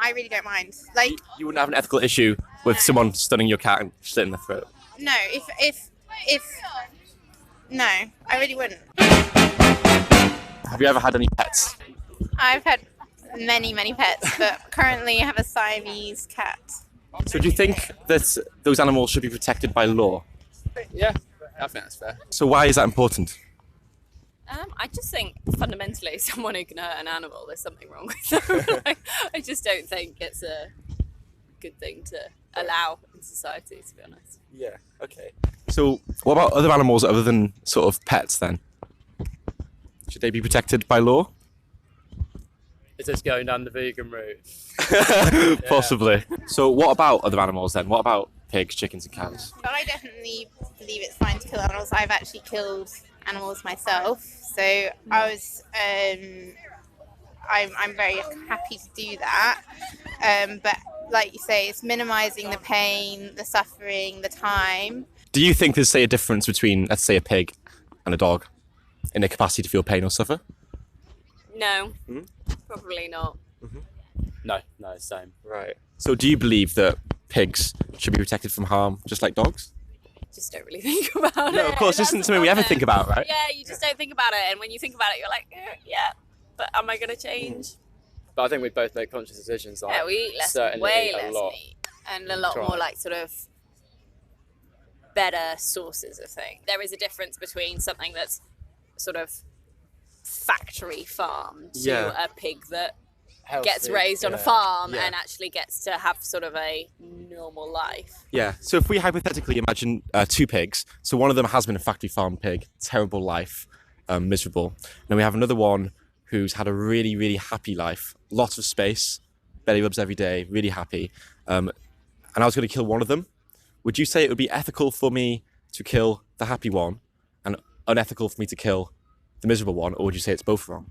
I really don't mind. Like, You wouldn't have an ethical issue with someone stunning your cat and slitting their throat? no, if no, I really wouldn't. Have you ever had any pets? I've had many pets, but currently I have a Siamese cat. So do you think that those animals should be protected by law? Yeah, I think that's fair. So why is that important? I just think fundamentally someone who can hurt an animal, there's something wrong with them. I just don't think it's a good thing to allow in society, to be honest. Yeah, okay. So what about other animals other than sort of pets then? Should they be protected by law? Is this going down the vegan route? Possibly. So what about other animals then? What about pigs, chickens and cows? But I definitely believe it's fine to kill animals. I've actually killed animals myself, so I was I'm very happy to do that, but like you say, it's minimizing the pain, the suffering, the time. Do you think there's, say, a difference between, let's say, a pig and a dog in their capacity to feel pain or suffer? No, probably not. No, same. Right. So do you believe that pigs should be protected from harm just like dogs? Just don't really think about it. No, of course, this isn't something we ever think about, right? Yeah, you just don't think about it, and when you think about it, you're like, yeah, but am I going to change? But I think we both make conscious decisions. Like, Yeah, we eat less, way less meat, and a lot more like sort of better sources of things. There is a difference between something that's sort of factory farmed to a pig that gets raised on a farm and actually gets to have sort of a normal life. Yeah, so if we hypothetically imagine two pigs, so one of them has been a factory farm pig, terrible life, miserable. Then we have another one who's had a really, really happy life, lots of space, belly rubs every day, really happy. And I was going to kill one of them. Would you say it would be ethical for me to kill the happy one and unethical for me to kill the miserable one, or would you say it's both wrong?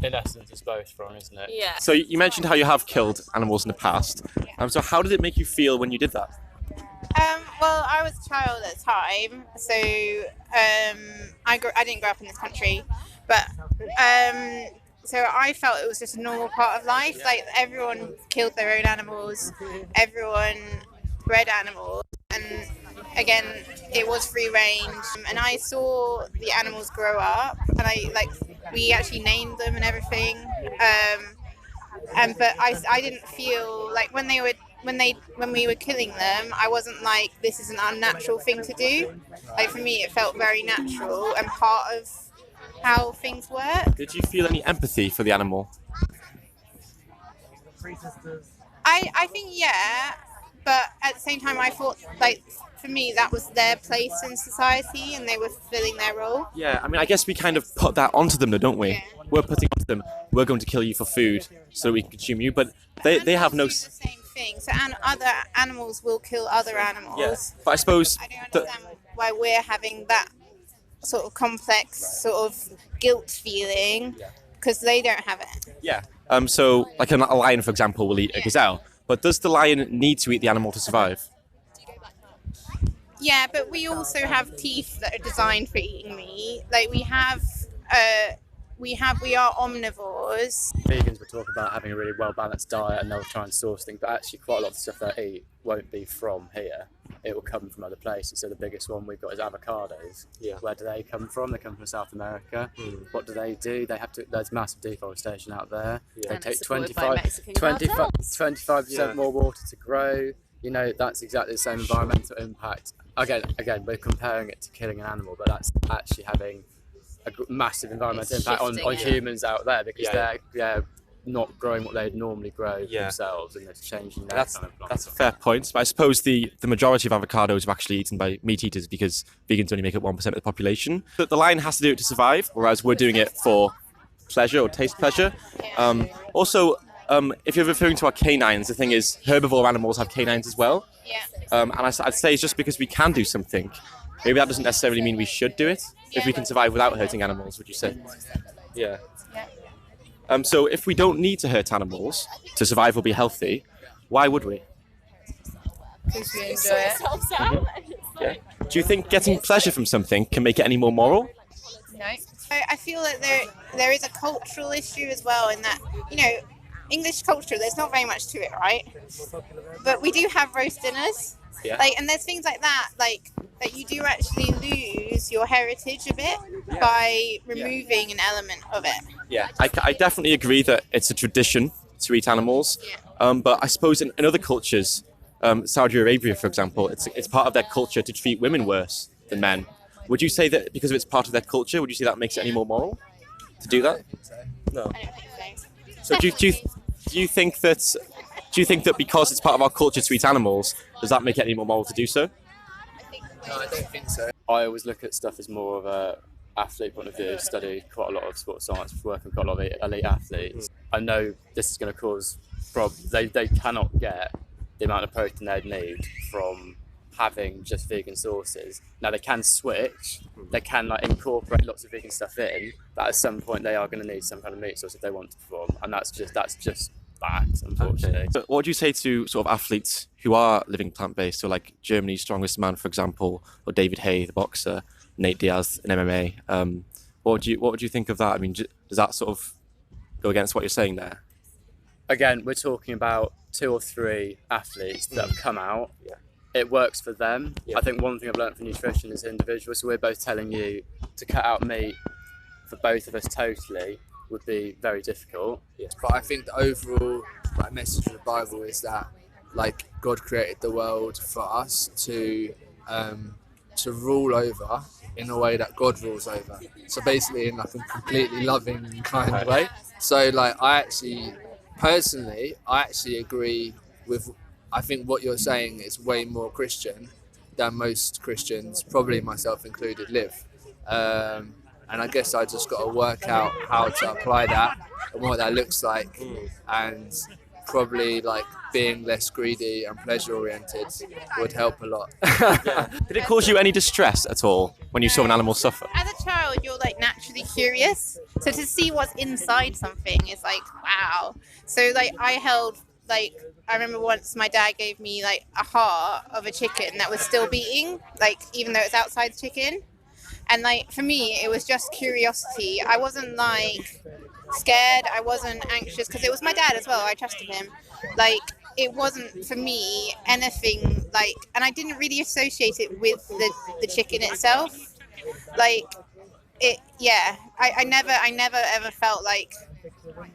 In essence, it's both wrong, isn't it? Yeah. So you mentioned how you have killed animals in the past. So how did it make you feel when you did that? Well, I was a child at the time, so I didn't grow up in this country, but so I felt it was just a normal part of life. Like, everyone killed their own animals, everyone bred animals, and again, it was free range. And I saw the animals grow up, and we actually named them and everything. But I didn't feel like when we were killing them, I wasn't like, this is an unnatural thing to do. Like, for me, it felt very natural and part of how things work. Did you feel any empathy for the animal? I think, yeah, but at the same time, I thought, like, for me, that was their place in society and they were fulfilling their role. Yeah, I mean, I guess we kind of put that onto them, though, don't we? Yeah. We're putting onto them, we're going to kill you for food so we can consume you, but they have no... The same thing. So other animals will kill other animals. Yeah. But I suppose... I don't understand why we're having that sort of complex sort of guilt feeling, because they don't have it. Yeah. So, like a lion, for example, will eat a gazelle, but does the lion need to eat the animal to survive? Yeah, but we also have teeth that are designed for eating meat. Like, we are omnivores. Vegans will talk about having a really well-balanced diet and they'll try and source things, but actually quite a lot of the stuff they eat won't be from here. It will come from other places. So the biggest one we've got is avocados. Yeah. Where do they come from? They come from South America. What do? They have to, there's massive deforestation out there. Yeah. They take 25% more water to grow. You know, that's exactly the same environmental impact. Again, we're comparing it to killing an animal, but that's actually having a massive environmental impact on humans out there, because they're not growing what they'd normally grow themselves, and it's changing that. That's a fair point. But I suppose the majority of avocados are actually eaten by meat eaters, because vegans only make up 1% of the population. But the lion has to do it to survive, whereas we're doing it for pleasure or taste pleasure. Also, if you're referring to our canines, the thing is, herbivore animals have canines as well. Yeah. And I'd say it's just because we can do something. Maybe that doesn't necessarily mean we should do it. If we can survive without hurting animals, would you say? Yeah. So if we don't need to hurt animals to survive or be healthy, why would we? Because we enjoy it. Yeah. Do you think getting pleasure from something can make it any more moral? No. I feel that there is a cultural issue as well, in that, you know, English culture, there's not very much to it, right? But we do have roast dinners. Yeah. Like, and there's things like that, like that you do actually lose your heritage a bit by removing an element of it. Yeah, I definitely agree that it's a tradition to eat animals. But I suppose in other cultures, Saudi Arabia, for example, it's part of their culture to treat women worse than men. Would you say that because it's part of their culture, would you say that makes it any more moral to do that? No. I don't think so. So do you think that because it's part of our culture to eat animals, does that make it any more moral to do so? No, I don't think so. I always look at stuff as more of a athlete point of view. Study quite a lot of sports science, working with quite a lot of elite athletes. I know this is going to cause problems. They cannot get the amount of protein they'd need from having just vegan sources. Now they can switch, they can like incorporate lots of vegan stuff in, but at some point they are going to need some kind of meat source if they want to perform, and that's just fact, unfortunately. Okay. So what would you say to sort of athletes who are living plant-based, so like Germany's strongest man, for example, or David Haye, the boxer, Nate Diaz in MMA? What would you think of that? I mean, does that sort of go against what you're saying there? Again, we're talking about 2 or 3 athletes that have come out. Yeah. It works for them. Yeah. I think one thing I've learned from nutrition is individuals. So we're both telling you to cut out meat for both of us totally would be very difficult. Yeah. But I think the overall message of the Bible is that like God created the world for us to rule over in a way that God rules over. So basically in like a completely loving and kind way. So like I actually agree with, I think what you're saying is way more Christian than most Christians, probably myself included, live. And I guess I just got to work out how to apply that and what that looks like, and probably like being less greedy and pleasure oriented would help a lot. Did it cause you any distress at all when you saw an animal suffer? As a child, you're like naturally curious. So to see what's inside something is like, wow. So like I remember once my dad gave me like a heart of a chicken that was still beating, like even though it's outside the chicken. And like for me, it was just curiosity. I wasn't like scared. I wasn't anxious because it was my dad as well. I trusted him. Like it wasn't for me anything like, and I didn't really associate it with the chicken itself. Like it, yeah. I never ever felt like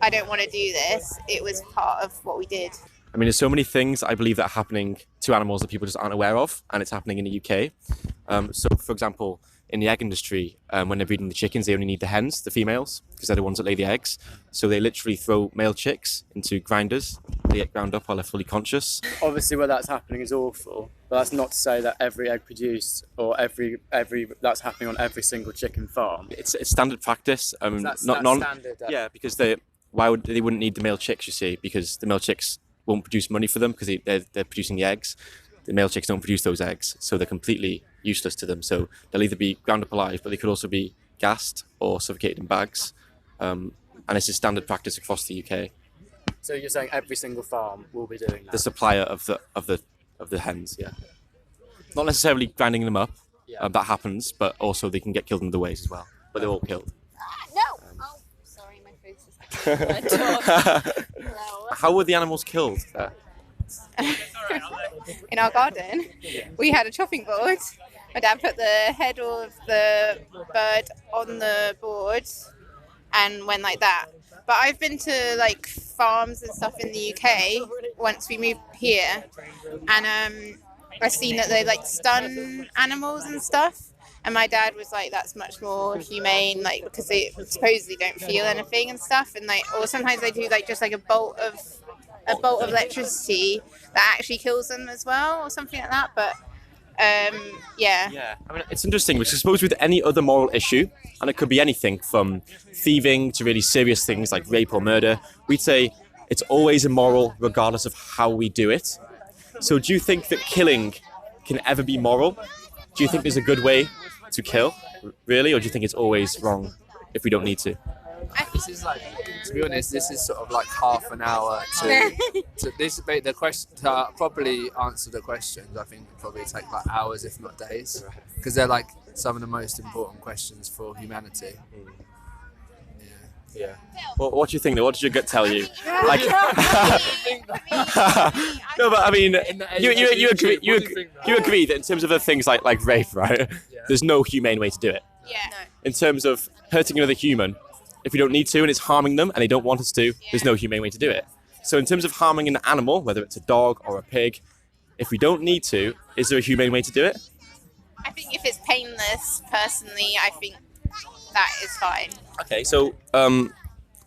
I don't want to do this. It was part of what we did. I mean, there's so many things I believe that are happening to animals that people just aren't aware of, and it's happening in the UK. So, for example, in the egg industry, when they're breeding the chickens, they only need the hens, the females, because they're the ones that lay the eggs. So they literally throw male chicks into grinders. They get ground up while they're fully conscious. Obviously, where that's happening is awful, but that's not to say that every egg produced or every that's happening on every single chicken farm. It's standard practice. That's standard. Yeah, because they wouldn't need the male chicks, you see, because the male chicks won't produce money for them because they're producing the eggs. The male chicks don't produce those eggs, so they're completely useless to them. So they'll either be ground up alive, but they could also be gassed or suffocated in bags. And this is standard practice across the UK. So you're saying every single farm will be doing that? The supplier of the hens, yeah. Not necessarily grinding them up. Yeah. That happens, but also they can get killed in other ways as well. But they're all killed. No. Oh, sorry, my face is. How were the animals killed there? In our garden, we had a chopping board. My dad put the head of the bird on the board and went like that. But I've been to like farms and stuff in the UK once we moved here, and I've seen that they like stun animals and stuff. And my dad was like, "That's much more humane, like because they supposedly don't feel anything and stuff." And like, or sometimes they do like just like a bolt of electricity that actually kills them as well, or something like that. But yeah. I mean, it's interesting because I suppose with any other moral issue, and it could be anything from thieving to really serious things like rape or murder, we'd say it's always immoral regardless of how we do it. So do you think that killing can ever be moral? Do you think there's a good way to kill, really, or do you think it's always wrong if we don't need to? This is like, to be honest, this is sort of like half an hour to this debate. The question to properly answer the questions, I think it'd probably take like hours, if not days, because they're like some of the most important questions for humanity. Yeah. Well, what do you think? Though? What did your gut tell you? Like, no, but I mean, you agree that in terms of the things like rape, right? Yeah. There's no humane way to do it. Yeah. No. In terms of hurting another human, if we don't need to and it's harming them and they don't want us to, there's no humane way to do it. So in terms of harming an animal, whether it's a dog or a pig, if we don't need to, is there a humane way to do it? I think if it's painless, personally, I think that is fine. Okay, so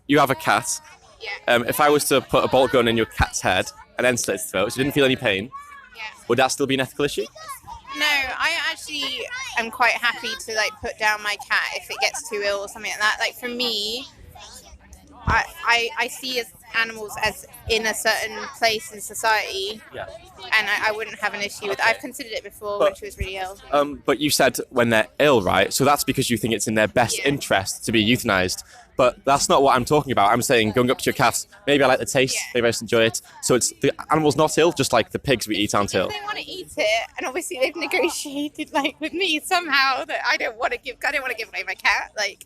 you have a cat. Yeah. If I was to put a bolt gun in your cat's head and then slit its throat, so you didn't feel any pain, Yeah. would that still be an ethical issue? No, I actually am quite happy to like put down my cat if it gets too ill or something like that. Like for me, I see as animals as in a certain place in society, Yeah. and I wouldn't have an issue with it. I've considered it before But- when she was really ill. But you said when they're ill, right? So that's because you think it's in their best Yeah. interest to be euthanized. But that's not what I'm talking about. I'm saying going up to your cat, maybe I like the taste, Yeah. maybe I just enjoy it. So it's the animal's not ill, just like the pigs we eat aren't ill. If they want to eat it, and obviously they've negotiated like with me somehow that I don't want to give away my cat. Like,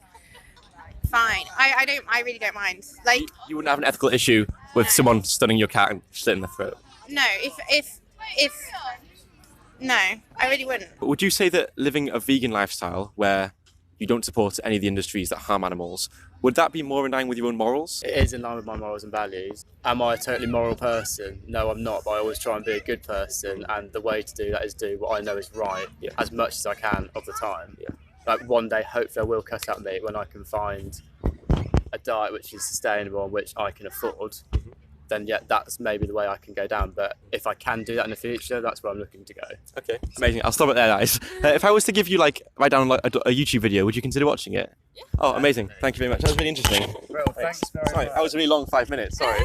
fine. I really don't mind. Like, You wouldn't have an ethical issue with someone stunning your cat and slitting the throat. no, if no, I really wouldn't. But would you say that living a vegan lifestyle where you don't support any of the industries that harm animals, would that be more in line with your own morals? It is in line with my morals and values. Am I a totally moral person? No, I'm not, but I always try and be a good person, and the way to do that is do what I know is right as much as I can of the time. Yeah. Like one day, hopefully I will cut out meat when I can find a diet which is sustainable and which I can afford. Then that's maybe the way I can go down. But if I can do that in the future, that's where I'm looking to go. Okay, amazing. I'll stop it there, guys. If I was to give you write down like, a YouTube video, would you consider watching it? Yeah. Oh, amazing. Thank you very much. That was really interesting. Well, thanks very Sorry, much. that was a really long 5 minutes. Sorry.